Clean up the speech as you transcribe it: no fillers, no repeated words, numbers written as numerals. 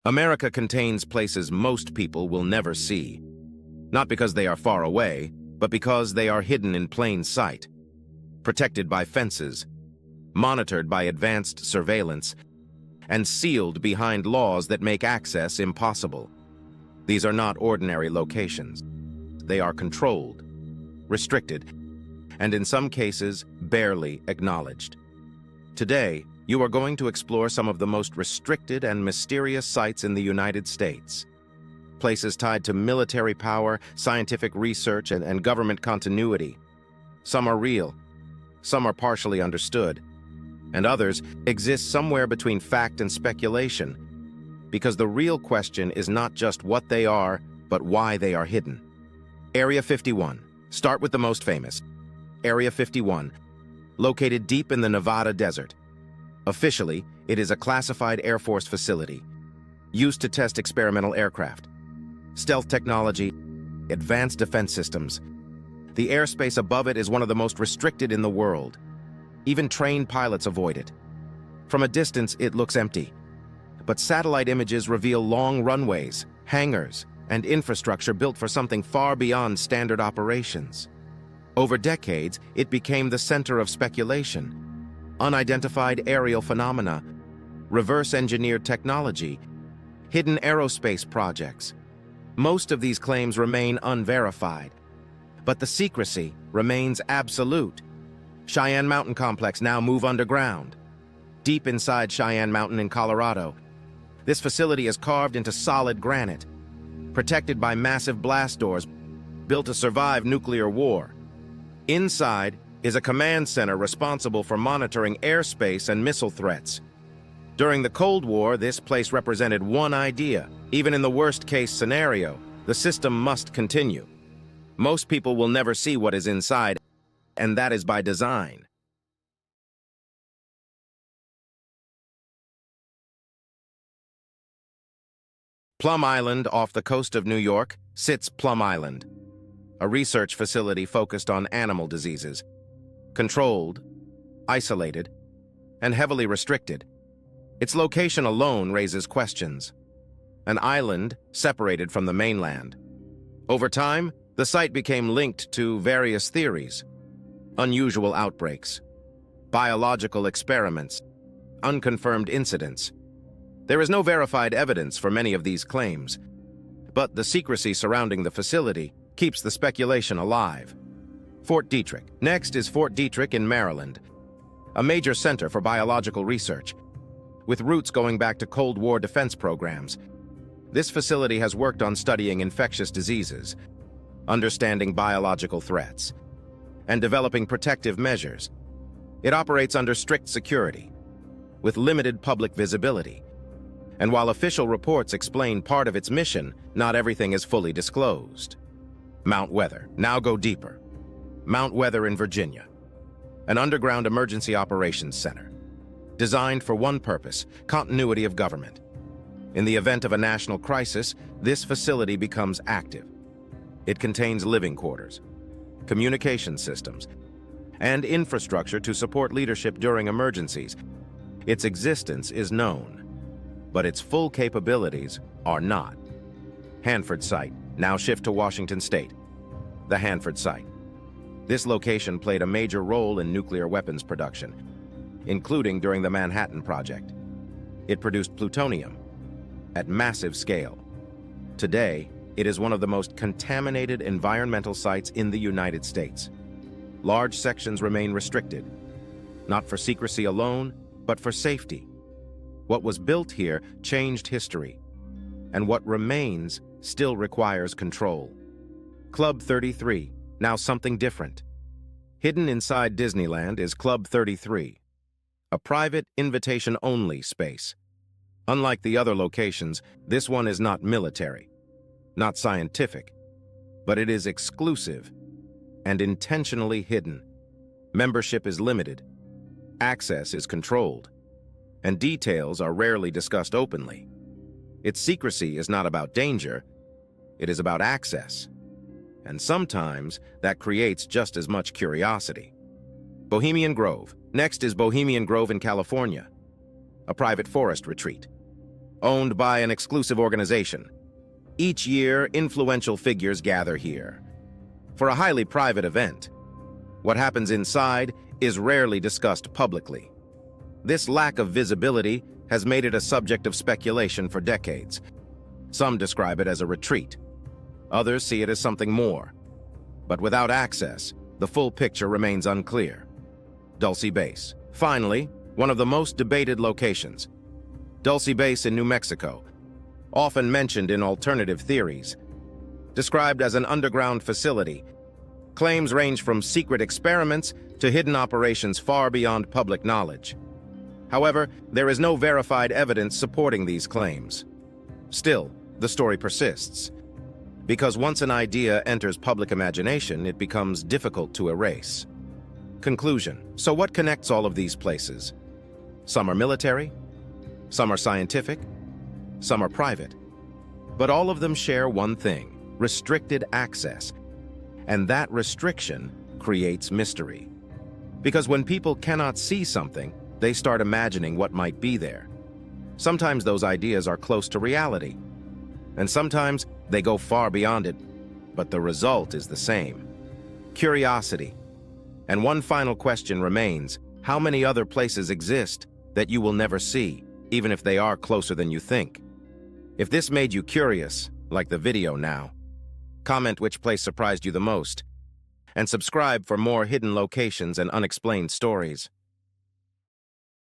America contains places most people will never see, not because they are far away, but because they are hidden in plain sight, protected by fences, monitored by advanced surveillance, and sealed behind laws that make access impossible. These are not ordinary locations. They are controlled, restricted, and in some cases, barely acknowledged. Today, you are going to explore some of the most restricted and mysterious sites in the United States. Places tied to military power, scientific research, and government continuity. Some are real, some are partially understood, and others exist somewhere between fact and speculation, because the real question is not just what they are, but why they are hidden. Area 51. Start with the most famous. Area 51, located deep in the Nevada desert. Officially, it is a classified Air Force facility, used to test experimental aircraft, stealth technology, advanced defense systems. The airspace above it is one of the most restricted in the world. Even trained pilots avoid it. From a distance, it looks empty, but satellite images reveal long runways, hangars, and infrastructure built for something far beyond standard operations. Over decades, it became the center of speculation. Unidentified aerial phenomena, reverse-engineered technology, hidden aerospace projects. Most of these claims remain unverified, but the secrecy remains absolute. Cheyenne Mountain Complex now move underground. Deep inside Cheyenne Mountain in Colorado, this facility is carved into solid granite, protected by massive blast doors built to survive nuclear war. Inside is a command center responsible for monitoring airspace and missile threats. During the Cold War, this place represented one idea. Even in the worst-case scenario, the system must continue. Most people will never see what is inside, and that is by design. Plum Island, off the coast of New York, sits Plum Island, a research facility focused on animal diseases. Controlled, isolated, and heavily restricted. Its location alone raises questions. An island separated from the mainland. Over time, the site became linked to various theories. Unusual outbreaks, biological experiments, unconfirmed incidents. There is no verified evidence for many of these claims, but the secrecy surrounding the facility keeps the speculation alive. Fort Detrick. Next is Fort Detrick in Maryland, a major center for biological research, with roots going back to Cold War defense programs. This facility has worked on studying infectious diseases, understanding biological threats, and developing protective measures. It operates under strict security, with limited public visibility. And while official reports explain part of its mission, not everything is fully disclosed. Mount Weather. Now go deeper. Mount Weather in Virginia, an underground emergency operations center, designed for one purpose: continuity of government. In the event of a national crisis, this facility becomes active. It contains living quarters, communication systems, and infrastructure to support leadership during emergencies. Its existence is known, but its full capabilities are not. Hanford Site. Now shift to Washington State. The Hanford Site. This location played a major role in nuclear weapons production, including during the Manhattan Project. It produced plutonium at massive scale. Today, it is one of the most contaminated environmental sites in the United States. Large sections remain restricted, not for secrecy alone, but for safety. What was built here changed history, and what remains still requires control. Club 33. Now something different. Hidden inside Disneyland is Club 33, a private, invitation-only space. Unlike the other locations, this one is not military, not scientific, but it is exclusive and intentionally hidden. Membership is limited, access is controlled, and details are rarely discussed openly. Its secrecy is not about danger, it is about access. And sometimes that creates just as much curiosity. Bohemian Grove. Next is Bohemian Grove in California, a private forest retreat. owned by an exclusive organization. Each year, influential figures gather here. For a highly private event, what happens inside is rarely discussed publicly. This lack of visibility has made it a subject of speculation for decades. Some describe it as a retreat. Others see it as something more. But without access, the full picture remains unclear. Dulce Base. Finally, one of the most debated locations. Dulce Base in New Mexico, often mentioned in alternative theories. Described as an underground facility, claims range from secret experiments to hidden operations far beyond public knowledge. However, there is no verified evidence supporting these claims. Still, the story persists. Because once an idea enters public imagination, it becomes difficult to erase. Conclusion. So what connects all of these places? Some are military, some are scientific, some are private. But all of them share one thing: restricted access. And that restriction creates mystery. Because when people cannot see something, they start imagining what might be there. Sometimes those ideas are close to reality, and sometimes they go far beyond it, but the result is the same: curiosity. And one final question remains: how many other places exist that you will never see, even if they are closer than you think? If this made you curious, like the video now, comment which place surprised you the most, and subscribe for more hidden locations and unexplained stories.